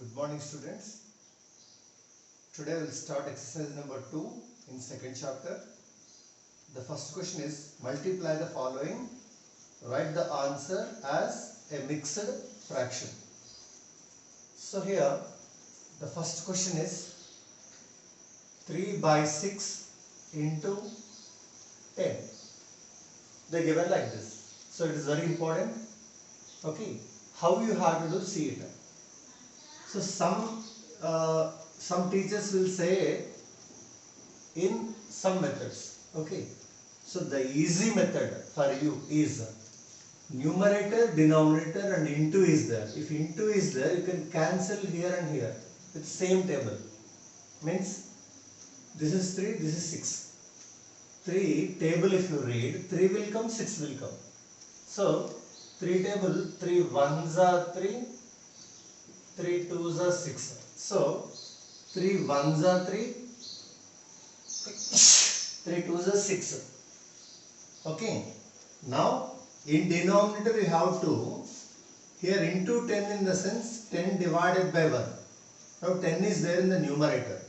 Good morning, students. Today we will start exercise number 2 in second chapter. The first question is multiply the following. Write the answer as a mixed fraction. So here the first question is 3 by 6 into 10. They given like this. So it is very important. Okay. How you have to do, see it. So some teachers will say in some methods. Okay. So the easy method for you is numerator, denominator and into is there. If into is there, you can cancel here and here with same table. Means this is 3, this is 6. 3 table if you read, 3 will come, 6 will come. So 3 table, 3 ones are 3, 3 twos are 6. So 3 ones are 3, 3 twos are 6. Okay. Now in denominator you have to, here into 10 in the sense 10 divided by 1. Now 10 is there in the numerator,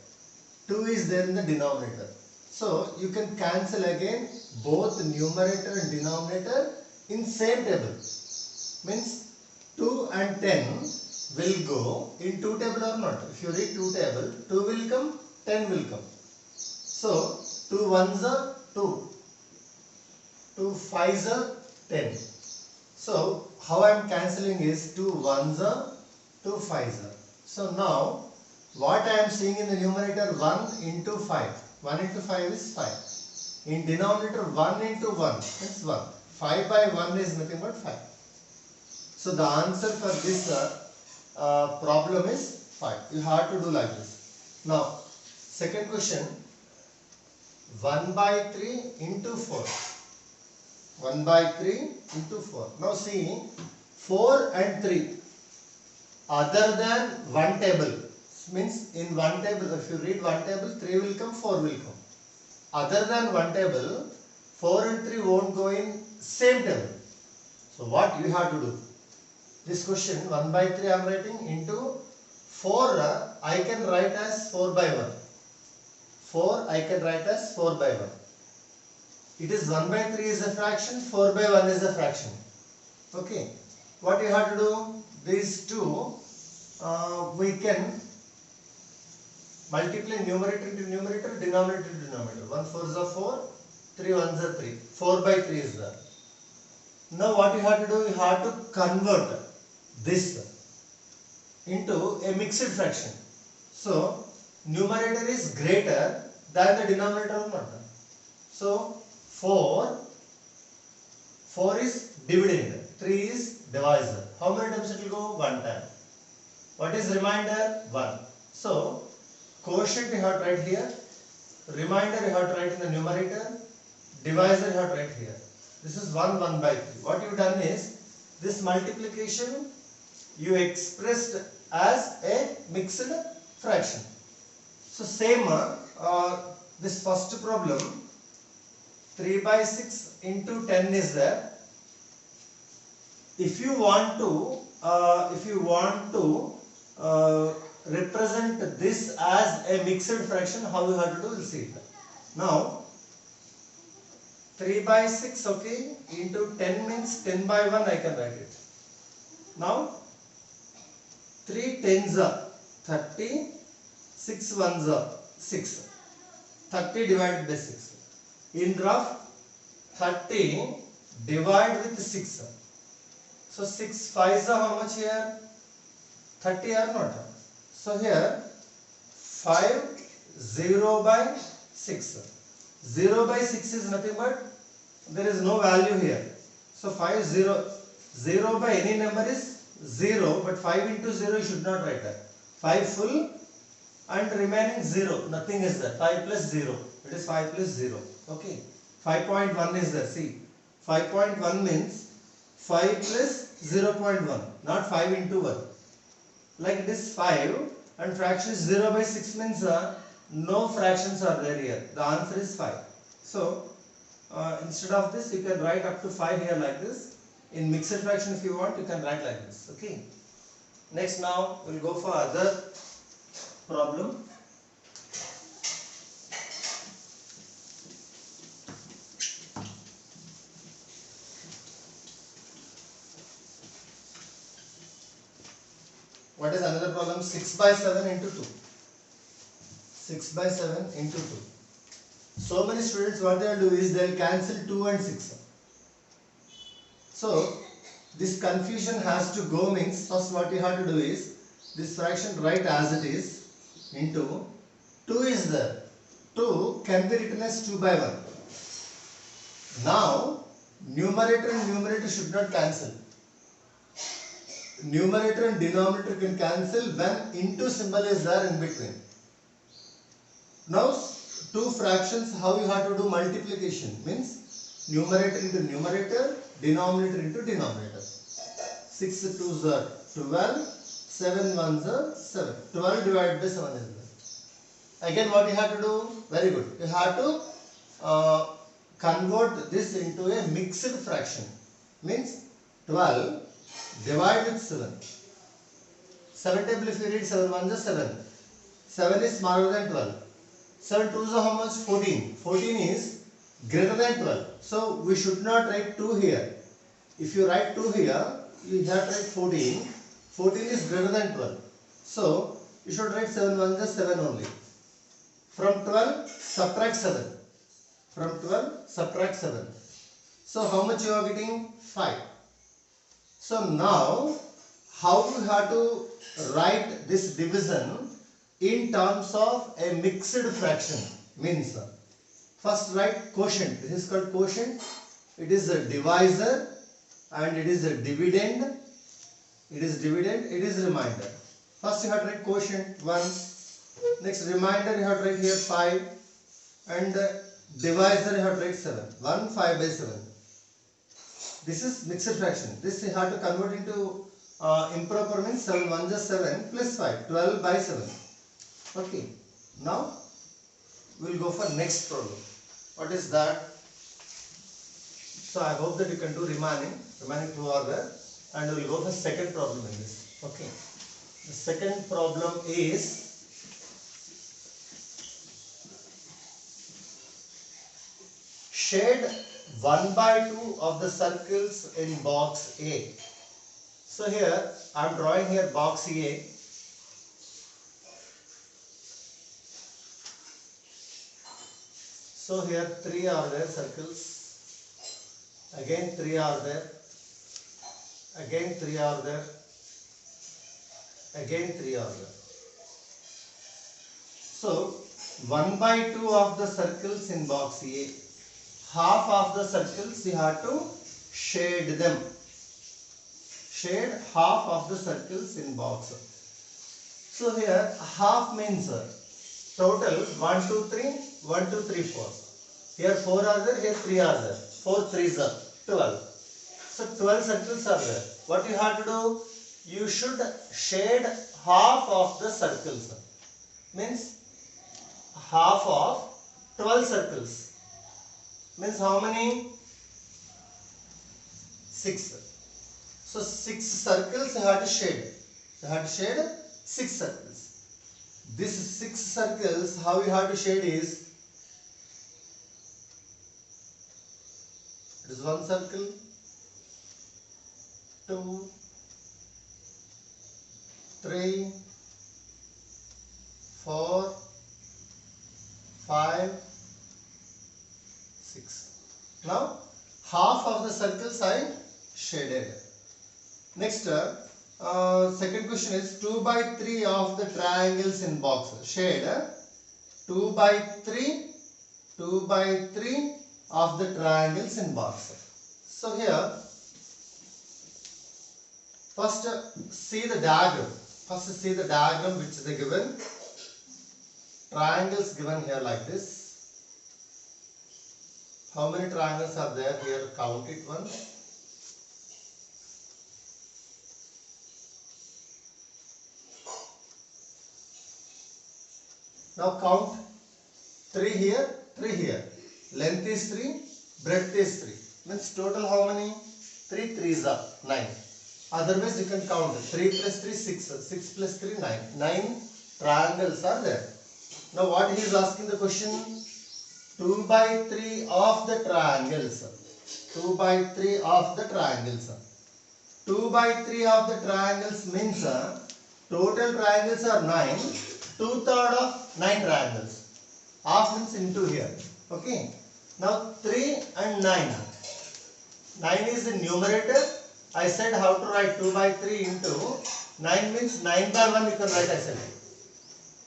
2 is there in the denominator. So you can cancel again both numerator and denominator in same table. Means 2 and 10 will go in 2 table or not. If you read 2 table, 2 will come, 10 will come. So 2 ones are 2, 2 fives are 10. So how I am cancelling is 2 ones are 2 fives are. So now what I am seeing in the numerator 1 into 5. 1 into 5 is 5. In denominator 1 into 1 is 1. 5 by 1 is nothing but 5. So the answer for this problem is 5. You have to do like this. Now second question, 1 by 3 into 4. 1 by 3 into 4. Now see 4 and 3 other than one table. Means in one table, if you read one table, 3 will come, 4 will come. Other than one table, 4 and 3 won't go in same table. So what you have to do? This question 1 by 3 I am writing into 4 I can write as 4 by 1. 4 I can write as 4 by 1. It is 1 by 3 is a fraction, 4 by 1 is a fraction. Okay. What you have to do? These two we can multiply numerator into numerator, denominator into denominator. 1 4s are 4, 3 1s are 3. 4 by 3 is there. Now what you have to do? You have to convert this into a mixed fraction. So numerator is greater than the denominator or not. So 4 is dividend, 3 is divisor. How many times it will go? One time. What is remainder? 1. So quotient you have to write here, remainder you have to write in the numerator, divisor you have to write here. This is 1 1 by 3. What you have done is, this multiplication you expressed as a mixed fraction. So same this first problem, 3 by 6 into 10 is there. If you want to represent this as a mixed fraction, how you have to do, we'll see it. Now 3 by 6, okay, into 10 means 10 by 1 I can write it. Now 3 tens are 30, 6 ones are 6. 30 divided by 6. In rough, 30 divide with 6. So 6 5s are how much here? 30 or not? So here 5 0 by 6. 0 by 6 is nothing but there is no value here. So 5 0 by any number is 0, but 5 into 0 you should not write that. 5 full and remaining 0, nothing is there. 5 plus 0, it is 5 plus 0. Okay. 5.1 is there. See, 5.1 means 5 plus 0.1, not 5 into 1. Like this 5 and fraction is 0 by 6 means no fractions are there here. The answer is 5. So instead of this you can write up to 5 here like this. In mixed fraction if you want, you can write like this. Okay. Next, now we'll go for other problem. What is another problem? 6 by 7 into 2. 6 by 7 into 2. So many students, what they will do is they will cancel 2 and 6. So this confusion has to go, means first what you have to do is this fraction write as it is into 2 is there. 2 can be written as 2 by 1. Now numerator and numerator should not cancel. Numerator and denominator can cancel when into symbol is there in between. Now two fractions, how you have to do multiplication, means numerator into numerator, denominator into denominator. 6 2s are 12, 7 1s are 7. 12 divided by 7 is there. Again what you have to do? Very good. You have to convert this into a mixed fraction. Means 12 divide with 7. 7 table if you read 7 1s are 7. 7 is smaller than 12. 7 2s are how much? 14. 14 is greater than 12. So we should not write 2 here. If you write 2 here, you have to write 14. 14 is greater than 12. So you should write 7 1s are 7 only. From 12 subtract 7. From 12 subtract 7. So how much you are getting? 5. So now how you have to write this division in terms of a mixed fraction? Means first write quotient. This is called quotient. It is a divisor and it is a dividend. It is dividend. It is remainder. First you have to write quotient 1. Next remainder you have to write here 5. And divisor you have to write 7. 1 5 by 7. This is mixed fraction. This you have to convert into improper, means 7 1s are 7 plus 5. 12 by 7. Okay. Now we will go for next problem. What is that? So I hope that you can do remaining 2 are there, and we will go for second problem in this. Okay. The second problem is shade 1 by 2 of the circles in box A. So here I am drawing here box A. So here 3 are there circles, again 3 are there, again 3 are there, again 3 are there. So 1 by 2 of the circles in box A, half of the circles you have to shade them. Shade half of the circles in box. So here half means total 1 2 3 1 2 3 4. Here 4 are there, here 3 are there. 4 3s are 12. So 12 circles are there. What you have to do? You should shade half of the circles. Means half of 12 circles. Means how many? 6. So 6 circles you have to shade. You have to shade 6 circles. This 6 circles, how you have to shade is, it is 1 circle, 2, 3, 4, 5, 6. Now half of the circles I shaded. Next, second question is 2 by 3 of the triangles in box. Shade 2 by 3, 2 by 3 of the triangles in box. So here, first see the diagram. First see the diagram which is given. Triangles given here like this. How many triangles are there here? Count it once. Now count 3 here, 3 here. Length is 3, breadth is 3. Means total how many? 3 3s are 9. Otherwise, you can count 3 plus 3, 6. 6 plus 3, 9. 9 triangles are there. Now, what he is asking the question? 2 by 3 of the triangles. 2 by 3 of the triangles. 2 by 3 of the triangles means total triangles are 9. 2/3 of 9 triangles. Half means into here. Okay. Now 3 and 9. 9 is the numerator. I said how to write 2 by 3 into 9 means 9 by 1 you can write, I said.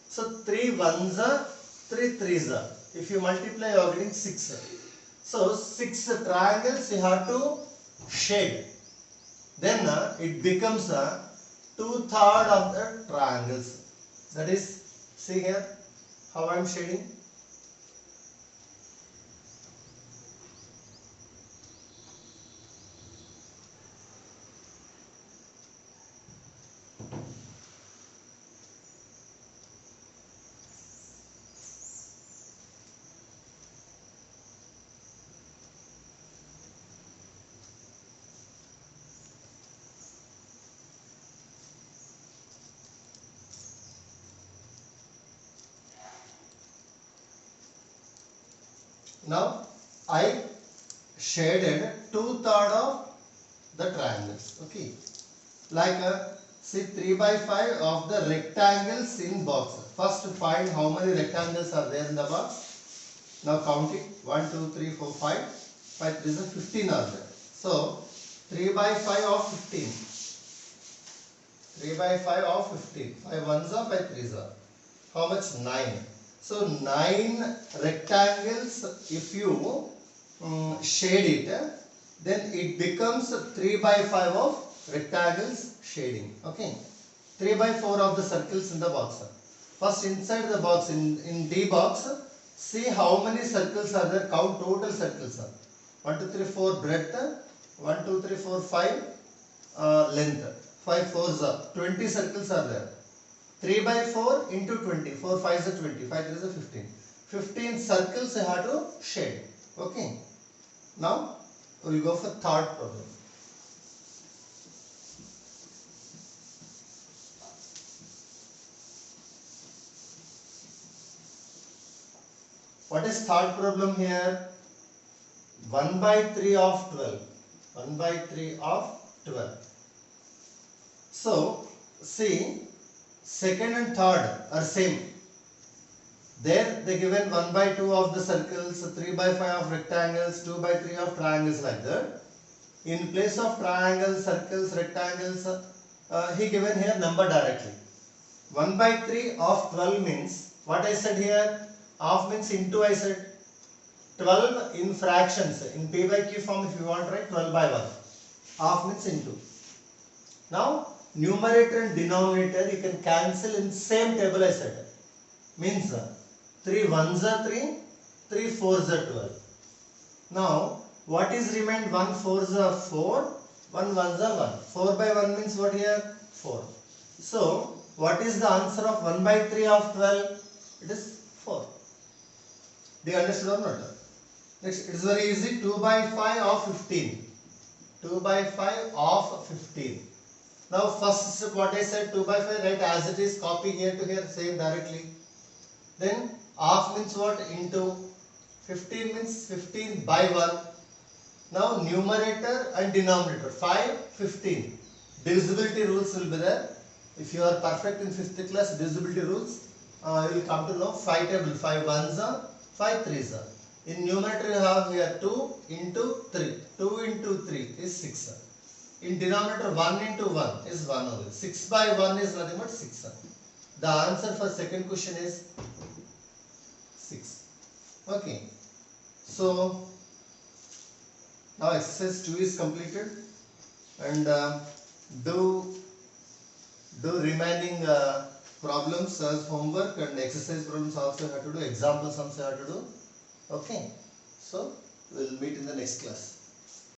So 3 ones are 3 threes are. If you multiply you are getting 6. So 6 triangles you have to shade. Then it becomes 2/3 of the triangles. That is, see here how I am shading. Now I shaded 2/3 of the triangles. Okay, like see 3 by 5 of the rectangles in box. First find how many rectangles are there in the box. Now count it. 1, 2, 3, 4, 5. 5 3 is 15 are there. So 3 by 5 of 15. 3 by 5 of 15. 5 ones are, 5 threes are. How much? 9. So 9 rectangles, if you shade it, then it becomes 3 by 5 of rectangles shading. Okay. 3 by 4 of the circles in the box. First inside the box, in D box, see how many circles are there. Count total circles. 1, 2, 3, 4 breadth. 1, 2, 3, 4, 5 length. 5 4s are 20 circles are there. 3 by 4 into 20. 4 5 is 20. 5 3 is 15. 15 circles you have to shade. Okay. Now we will go for third problem. What is third problem here? 1 by 3 of 12. 1 by 3 of 12. So see, second and third are same. There they given 1 by 2 of the circles, 3 by 5 of rectangles, 2 by 3 of triangles, like that. In place of triangles, circles, rectangles, he given here number directly. 1 by 3 of 12 means, what I said here, half means into, I said. 12 in fractions, in P by Q form if you want to write 12 by 1. Half means into. Now numerator and denominator you can cancel in same table I said. Means 3 ones are 3, 3 fours are 12. Now what is remained? 1 fours are 4, 1 ones are 1. 4 by 1 means what here? 4. So what is the answer of 1 by 3 of 12? It is 4. Do you understood or not? Next, it is very easy. 2 by 5 of 15. 2 by 5 of 15. Now first step what I said, 2 by 5 write as it is, copy here to here, same directly. Then half means what? Into. 15 means 15 by 1. Now numerator and denominator, 5, 15. Divisibility rules will be there. If you are perfect in 5th class, divisibility rules, you will come to know 5 table, 5 ones are, 5 threes are. In numerator you have here 2 into 3. 2 into 3 is 6. In denominator 1 into 1 is 1 only. 6 by 1 is nothing but 6. The answer for second question is 6. Okay. So now exercise 2 is completed, and do remaining problems as homework, and exercise problems also have to do, example sums have to do. Okay. So we will meet in the next class.